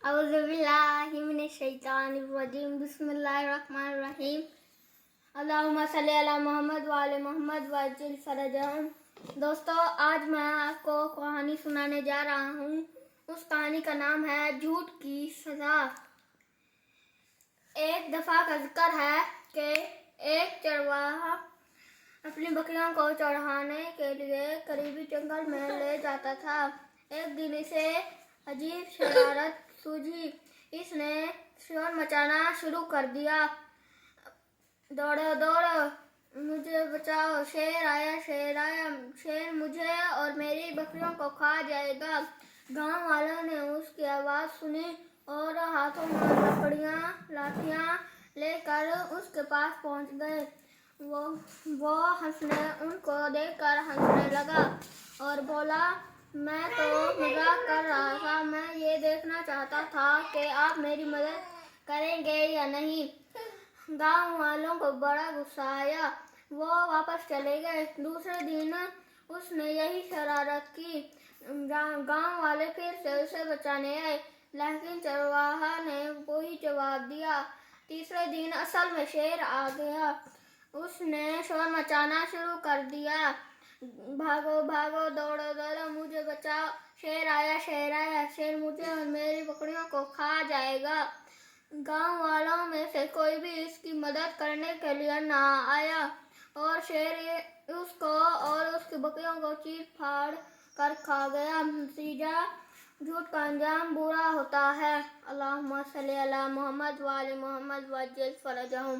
اعوذ باللہ من الشیطان الرجیم بسم اللہ الرحمن الرحیم اللہم صلی علی محمد وعلی محمد وعجل فرجہم۔ دوستو، آج میں آپ کو کہانی سنانے جا رہا ہوں۔ اس کہانی کا نام ہے جھوٹ کی سزا۔ ایک دفعہ کا ذکر ہے کہ ایک چرواہا اپنی بکریوں کو چرانے کے لیے قریبی جنگل میں لے جاتا تھا۔ ایک دن اسے عجیب شرارت سوجھی۔ اس نے شور مچانا شروع کر دیا، دوڑو دوڑو، مجھے بچاؤ، شیر آیا، شیر آیا، شیر مجھے اور میری بکریوں کو کھا جائے گا۔ گاؤں والوں نے اس کی آواز سنی اور ہاتھوں میں لکڑیاں لاٹھیاں لے کر اس کے پاس پہنچ گئے۔ وہ ان کو دیکھ کر ہنسنے لگا اور بولا، میں تو مذاق کر رہا تھا، میں یہ دیکھنا چاہتا تھا کہ آپ میری مدد کریں گے یا نہیں۔ گاؤں والوں کو بڑا غصہ آیا، وہ واپس چلے گئے۔ دوسرے دن اس نے یہی شرارت کی۔ گاؤں والے پھر سے اسے بچانے آئے، لیکن چرواہا نے وہی جواب دیا۔ تیسرے دن اصل میں شیر آ گیا۔ اس نے شور مچانا شروع کر دیا، بھاگو بھاگو، دوڑو دوڑو، مجھے بچاؤ، شیر آیا، شیر آیا، شیر مجھے اور میری بکریوں کو کھا جائے گا۔ گاؤں والوں میں سے کوئی بھی اس کی مدد کرنے کے لیے نہ آیا اور شیر اس کو اور اس کی بکریوں کو چیر پھاڑ کر کھا گیا۔ نتیجہ، جھوٹ کا انجام برا ہوتا ہے۔ اللہم صلی علی محمد وعلی محمد وعجل فرجہم۔